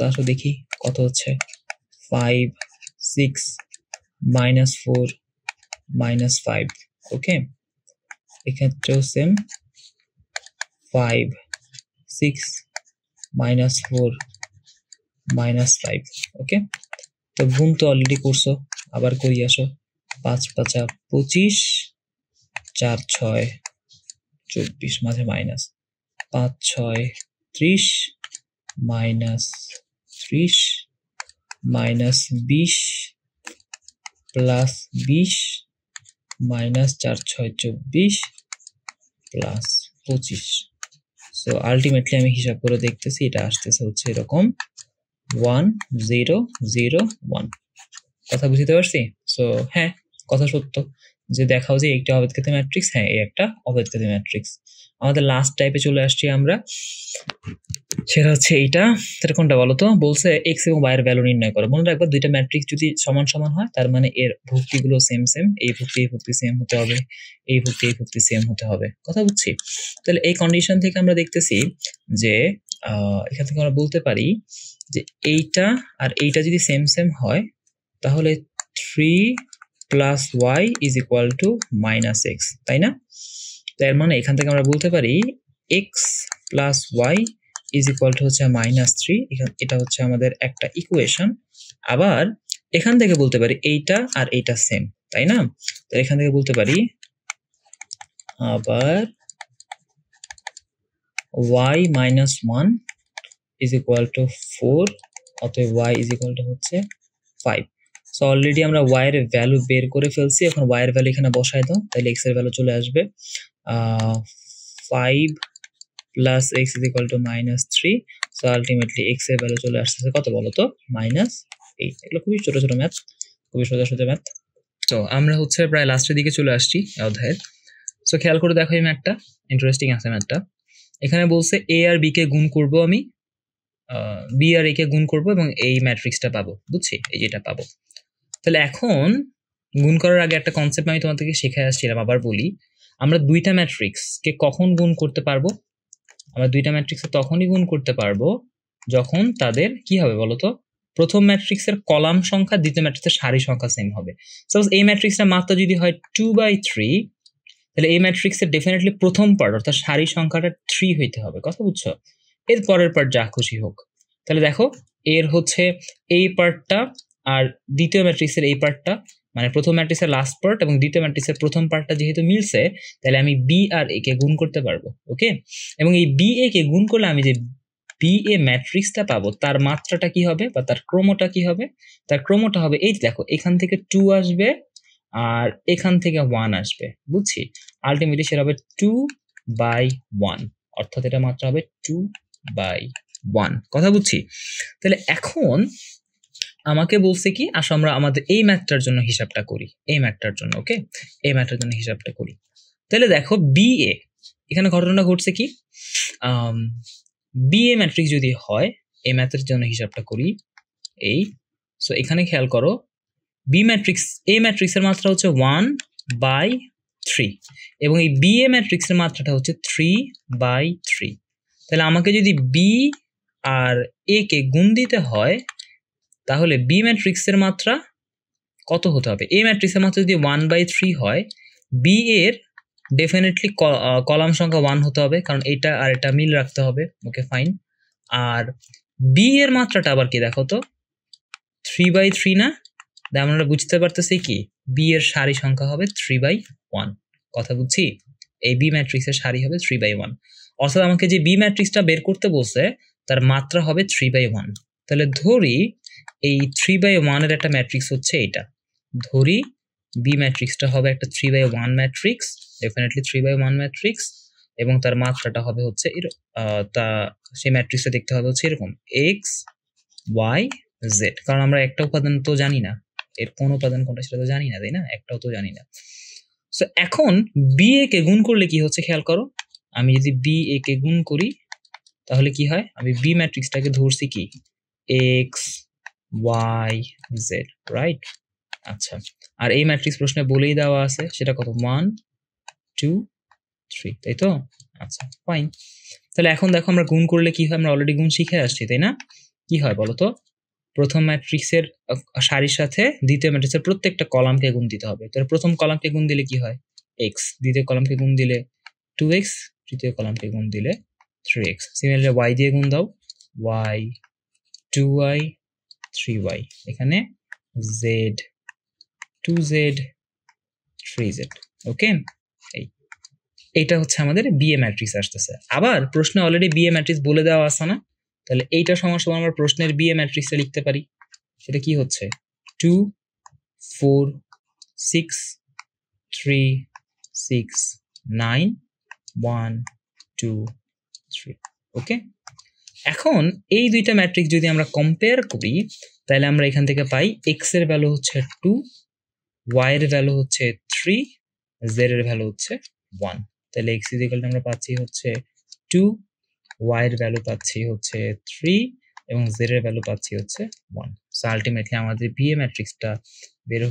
আসলে দেখি কত হচ্ছে। 5 6 -4 -5। ওকে, এক্ষেত্রেও সেম 5 6 -4 -5। ওকে, তো গুণ তো অলরেডি করছো, আবার করি আসো। 5 5 25 4 6 24, মাঝে minus. 5 6 30 -30 -20 plus 20 minus 4 6 24 plus 25। So ultimately আমি হিসাব করে দেখতেছি এটা আসতেছে হচ্ছে এরকম 1 0 0 1। কথা বুঝতে পারছি? সো হ্যাঁ, কথা সত্য যে দেখাও যে একটা অবেদঘাতী ম্যাট্রিক্স, হ্যাঁ এই একটা অবেদঘাতী ম্যাট্রিক্স। আমাদের লাস্ট টাইপে চলে আসছি আমরা, সেটা হচ্ছে এইটা। সেটা কোনটা বলতো? বলছে এক্স এবং ওয়াই এর ভ্যালু নির্ণয় করো। মনে রাখবা দুইটা ম্যাট্রিক্স যদি সমান সমান হয় তার মানে এর ভুক্তিগুলো সেম সেম, এই ভুক্তি সেম হতে হবে, এই ভুক্তি সেম হতে হবে। কথা বুঝছি? তাহলে এই কন্ডিশন থেকে আমরা দেখতেছি যে এখান থেকে আমরা বলতে পারি যে এইটা আর এইটা যদি সেম সেম হয় তাহলে 3 plus y is equal to minus x, তাই না? তার মানে এখান থেকে আমরা বলতে পারি x plus y is equal to হচ্ছে -3। এটা হচ্ছে আমাদের একটা ইকুয়েশন। আবার এখান থেকে বলতে পারি এইটা আর এইটা সেম, তাই না? তো এখান থেকে বলতে পারি আবার y minus 1 is equal to 4, অতএব y is equal to হচ্ছে 5। সো অলরেডি আমরা y এর ভ্যালু বের করে ফেলছি, এখন y এর ভ্যালু এখানে বসাই দাও, তাহলে x এর ভ্যালু চলে আসবে 5 plus x is equal to -3। So ultimately x এর ভ্যালু চলে আসছে কত বলো তো? -8। এগুলো খুবই ছোট ছোট ম্যাথ, খুবই সোজা সোজা ম্যাথ। তো আমরা হচ্ছে প্রায় লাস্টের দিকে চলে আসছি অধ্যায়ের। সো খেয়াল করে দেখো এই ম্যাথটা, ইন্টারেস্টিং আছে ম্যাথটা। এখানে বলছে a আর b কে গুণ করব আমি, b আর a কে গুণ করব এবং এই ম্যাট্রিক্সটা পাবো, বুঝছি? এই যেটা পাবো। তাহলে এখন গুণ করার আগে একটা কনসেপ্ট আমি তোমাদেরকে শেখায় আসছিলাম, আবার বলি। আমরা দুইটা ম্যাট্রিক্সকে কখন গুণ করতে পারবো? আমরা দুইটা ম্যাট্রিক্সে তখনই গুণ করতে পারবো যখন তাদের কি হবে বলতো? প্রথম ম্যাট্রিক্সের কলাম সংখ্যা দ্বিতীয় ম্যাট্রিক্সের সারি সংখ্যা সেম হবে। সাপোজ এই ম্যাট্রিক্সটা মাত্রা যদি হয় 2/3, তাহলে এই ম্যাট্রিক্সের ডেফিনেটলি প্রথম পার্ট অর্থাৎ সারি সংখ্যাটা 3 হইতে হবে। কথা বুঝছো? এর পরের পার্ট যা খুশি হোক। তাহলে দেখো এর হচ্ছে এই পার্টটা আর দ্বিতীয় ম্যাট্রিক্সের এই পার্টটা, মানে প্রথম ম্যাট্রিক্সের লাস্ট পার্ট এবং দ্বিতীয় ম্যাট্রিক্সের প্রথম পার্টটা যেহেতু মিলছে, তাহলে আমি বি আর এ কে গুণ করতে পারবো। ওকে, এবং এই বি এ কে গুণ করলে আমি যে বি এ ম্যাট্রিক্সটা পাবো তার মাত্রাটা কি হবে বা তার ক্রমটা কি হবে? তার ক্রমটা হবে এই দেখো, এখান থেকে 2 আসবে আর এখান থেকে 1 আসবে, বুঝছি? আলটিমেটলি সেটা হবে 2/1, অর্থাৎ এটা মাত্রা হবে 2/1। কথা বুঝছি? তাহলে এখন আমাকে বলছে কি, আসো আমরা আমাদের এই ম্যাথটার জন্য হিসাবটা করি, এই ম্যাথটার জন্য। ওকে, এই ম্যাথটার জন্য হিসাবটা করি। তাহলে দেখো বি এ, এখানে ঘটনা ঘটছে কি, বি এ ম্যাট্রিক্স যদি হয়, এই ম্যাথের জন্য হিসাবটা করি এই। সো এখানে খেয়াল করো, বি ম্যাট্রিক্স, এ ম্যাট্রিক্সের মাত্রা হচ্ছে 1/3 এবং এই বি এ ম্যাট্রিক্সের মাত্রাটা হচ্ছে 3/3। তাহলে আমাকে যদি বি আর এ কে গুণ দিতে হয় তাহলে বি ম্যাট্রিক্সের মাত্রা কত হতে হবে? এ ম্যাট্রিক্সের মাত্রা যদি 1/3 হয়, বি এর ডেফিনেটলি কলাম সংখ্যা 1 হতে হবে, কারণ এটা আর এটা মিল রাখতে হবে। Okay fine. আর বি এর মাত্রাটা আবার কি দেখো তো, 3/3 না? আমরা বুঝতে পারতেছি কি বি এর সারি সংখ্যা হবে 3/1। কথা বুঝছি? এই বি ম্যাট্রিক্সের সারি হবে 3/1, অর্থাৎ আমাকে যে বি ম্যাট্রিক্সটা বের করতে বলছে তার মাত্রা হবে 3/1। তাহলে ধরি এই 3/1 এর একটা ম্যাট্রিক্স হচ্ছে এটা, ধরি বি ম্যাট্রিক্সটা হবে একটা 3/1 ম্যাট্রিক্স, ডেফিনেটলি 3/1 ম্যাট্রিক্স, এবং তার মাত্রাটা হবে হচ্ছে তা সেই ম্যাট্রিক্সটা দেখতে হবে হচ্ছে এরকম এক্স ওয়াই জেড, কারণ আমরা একটা উপাদান তো জানি না, এর কোন উপাদান কোনটা সেটা তো জানি না, তাই না? একটাও তো জানি না। সো এখন বি এ কে গুণ করলে কি হচ্ছে খেয়াল করো, আমি যদি বি এ কে গুণ করি তাহলে কি হয়, আমি বি ম্যাট্রিক্সটাকে ধরছি কি এক্স ওয়াই জেড, রাইট? আচ্ছা, আর এই ম্যাট্রিক্স প্রশ্নে বলেই দেওয়া আছে সেটা কত, 1 2 3, তাই তো? আচ্ছা ফাইন। তাহলে এখন দেখো আমরা গুণ করলে কি হয়, আমরা অলরেডি গুণ শিখে আসছি, তাই না? কি হয় বলো তো, প্রথম ম্যাট্রিক্সের সারির সাথে দ্বিতীয় ম্যাট্রিক্সের প্রত্যেকটা কলামকে গুণ দিতে হবে। তাহলে প্রথম কলামকে গুণ দিলে কি হয় এক্স, দ্বিতীয় কলামকে গুণ দিলে 2x, তৃতীয় কলামকে গুণ দিলে 3x। সিমিলারলি y দিয়ে গুণ দাও, y 2y 3y, এখানে z 2z 3z। ওকে, এইটা হচ্ছে আমাদের বিএ ম্যাট্রিক্স আসতেছে। আবার প্রশ্নে অলরেডি বিএ ম্যাট্রিক্স বলে দেওয়া আছে না? তাহলে এইটা সমান আমরা প্রশ্নের বিএ ম্যাট্রিক্সটা লিখতে পারি। সেটা কি হচ্ছে 2 4 6 3 6 9 1 2 3 ওকে। এখন এই দুইটা ম্যাট্রিক্স যদি আমরা কম্পেয়ার করি তাহলে আমরা এখান থেকে পাই x এর ভ্যালু হচ্ছে 2, y এর ভ্যালু হচ্ছে 3, z এর ভ্যালু হচ্ছে 1। তাহলে x ইকুয়াল আমরা পাচ্ছি হচ্ছে 2, y এর ভ্যালু পাচ্ছি হচ্ছে 3 এবং z এর ভ্যালু পাচ্ছি হচ্ছে 1। সো আলটিমেটলি আমাদের বি ম্যাট্রিক্সটা বের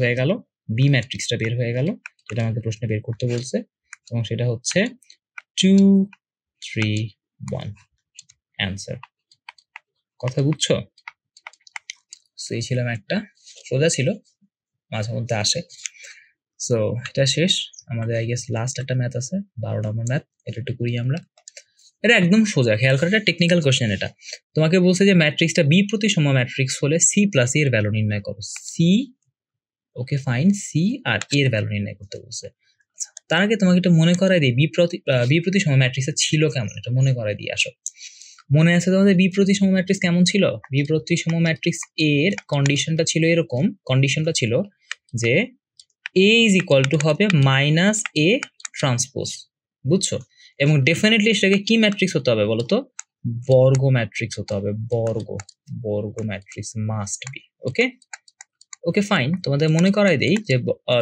হয়ে গেল, যেটা আমাকে প্রশ্নে বের করতে বলছে, এবং সেটা হচ্ছে 2 3 1 অ্যান্সার। কথা বুঝছো? সো এই ছিলাম একটা, সোজা ছিল, মাঝে মধ্যে আসে। সো এটা শেষ। আমাদের আই গেস লাস্ট একটা ম্যাথ আছে, 12 নম্বর ম্যাথ, এটা একটু করি আমরা। এটা একদম সোজা, খেয়াল করে, এটা টেকনিক্যাল কোশ্চেন। এটা তোমাকে বলছে যে ম্যাট্রিক্সটা বি প্রতিসম ম্যাট্রিক্স হলে সি প্লাস এর ভ্যালু নির্ণয় করো। সি, ওকে ফাইন, সি আর এর ভ্যালু নির্ণয় করতে বলছে। আচ্ছা, তার আগে তোমাকে এটা মনে করাই দিই, বি প্রতিসম ম্যাট্রিক্সটা ছিল কেমন, এটা মনে করাই দিয়ে আসো। মনে আছে তোমাদের বি প্রতিসম ম্যাট্রিক্স কেমন ছিল? বি প্রতিসম ম্যাট্রিক্স এর কন্ডিশনটা ছিল এরকম, কন্ডিশনটা ছিল যে এ ইজ ইকুয়াল টু হবে মাইনাস এ ট্রান্সপোজ, বুঝছো? এবং ডেফিনেটলি সেটাকে কি ম্যাট্রিক্স হতে হবে বলো তো? বর্গ ম্যাট্রিক্স হতে হবে, বর্গ matrix must be. Okay okay fine. তোমাদের মনে করাই দেই যে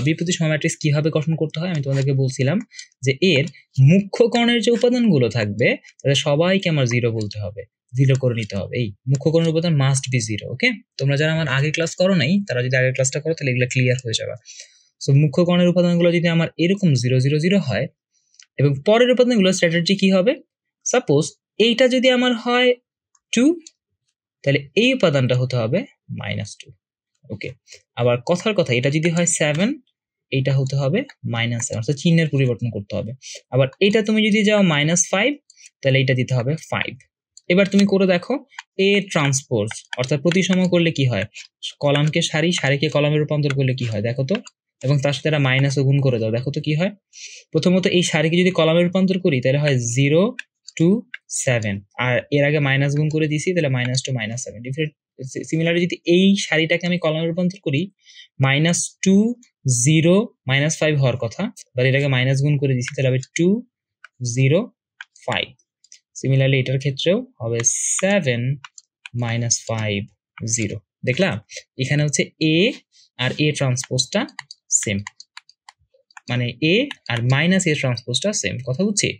বি প্রতিসম ম্যাট্রিক্স কিভাবে গঠন করতে হয়। আমি তোমাদেরকে বলছিলাম যে এর মুখ্য কর্ণের যে উপাদানগুলো থাকবে তাদের সবাইকে আমার 0 বলতে হবে, 0 করে নিতে হবে। এই মুখ্য কর্ণের উপাদান মাস্ট বি 0। ওকে, তোমরা যারা আমার আগের ক্লাস করো নাই তারা যদি আগের ক্লাসটা করো তাহলে এগুলো ক্লিয়ার হয়ে যাবে। সো মুখ্য কর্ণের উপাদানগুলো যদি আমার এরকম 0 0 0 হয়, এবং পরের উপাদানগুলো স্ট্র্যাটেজি কি হবে? সাপোজ এইটা যদি আমার হয় 2, তাহলে এই উপাদানটা হতে হবে -2। ওকে, আবার কথার কথা এটা যদি হয় 7, এইটা হতে হবে -7, অর্থাৎ চিহ্নের পরিবর্তন করতে হবে। আবার এটা তুমি যদি যাও -5, তাহলে এটা দিতে হবে 5। এবার তুমি করে দেখো এ ট্রান্সপোজ, অর্থাৎ প্রতিসম করলে কি হয়? কলামকে সারি, সারিকে কলামে রূপান্তর করলে কি হয় দেখো তো, এবং তার সাথে একটা মাইনাস গুণ করে দাও, দেখো তো কি হয়। প্রথমত এই সারিকে যদি কলামে রূপান্তর করি তাহলে হয় 0 2 7, আর এর আগে মাইনাস গুণ করে দিছি, তাহলে -2 -7। ডিফারেন্ট সিমিলারলি যদি এই সারিটাকে আমি কলামে রূপান্তর করি, -2 0 -5 হওয়ার কথা, বাট এটাকে মাইনাস গুণ করে দিছি, তাহলে হবে 2 0 5। সিমিলারলি এটার ক্ষেত্রেও হবে 7 -5 0। দেখলাম এখানে হচ্ছে এ আর এ ট্রান্সপোজটা সেম, মানে এ আর মাইনাস এ ট্রান্সপোজটা সেম। কথা বুঝছি?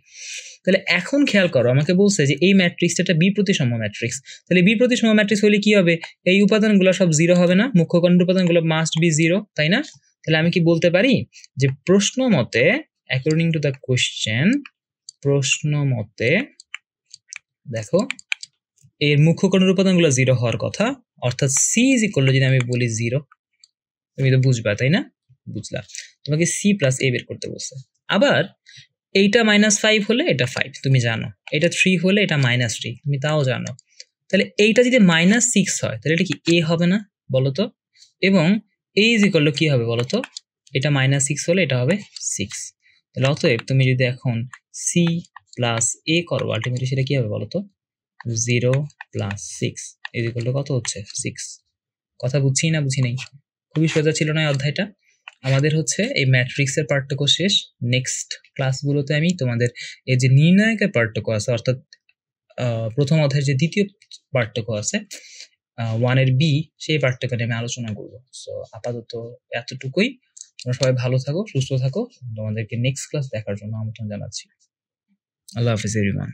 তাহলে এখন খেয়াল করো, আমাকে বলছে যে এই ম্যাট্রিক্সটা একটা বি প্রতিসম ম্যাট্রিক্স। তাহলে বি প্রতিসম ম্যাট্রিক্স হলে কি হবে? এই উপাদানগুলো সব 0 হবে না? মুখ্য কর্ণের উপাদানগুলো মাস্ট বি 0, তাই না? তাহলে আমি কি বলতে পারি যে প্রশ্ন মতে, অ্যাকর্ডিং টু দ্য কোশ্চেন, প্রশ্ন মতে দেখো এর মুখ্য কর্ণের উপাদানগুলো 0 হওয়ার কথা, অর্থাৎ সি ইজ ইকুয়াল টু, যদি আমি বলি 0, তুমি তো বুঝবা তাই না? বুঝলা। তোমাকে সি প্লাস এ বের করতে বলছে। আবার এইটা -5 হলে এটা 5 তুমি জানো, এটা 3 হলে এটা -3 তুমি তাও জানো। তাহলে এইটা যদি -6 হয় তাহলে এটা কি এ হবে না বলো তো? এবং এ ইজ ইকুয়াল টু কি হবে বলো তো? এটা -6 হলে এটা হবে 6। তাহলে অতএব তুমি যদি এখন সি প্লাস এ করো, আলটিমেটলি সেটা কি হবে বলো তো? 0 প্লাস 6 ইজ ইকুয়াল টু কত হচ্ছে? 6। কথা বুঝছি না বুঝি নাই? খুবই সোজা ছিল না এই অধ্যায়টা? আমাদের হচ্ছে এই ম্যাট্রিক্সের পার্থক্য শেষ। নেক্সট ক্লাসগুলোতে আমি তোমাদের এই যে নির্ণায়কের পার্থক্য আছে, অর্থাৎ প্রথম অধ্যায়ের যে দ্বিতীয় পার্থক্য আছে 1 এর বি, সেই পার্থক্য নিয়ে আমি আলোচনা করবো। সো আপাতত এতটুকুই। তোমরা সবাই ভালো থাকো, সুস্থ থাকো। তোমাদেরকে নেক্সট ক্লাস দেখার জন্য আমন্ত্রণ জানাচ্ছি। আল্লাহ হাফিজ এভরিওয়ান।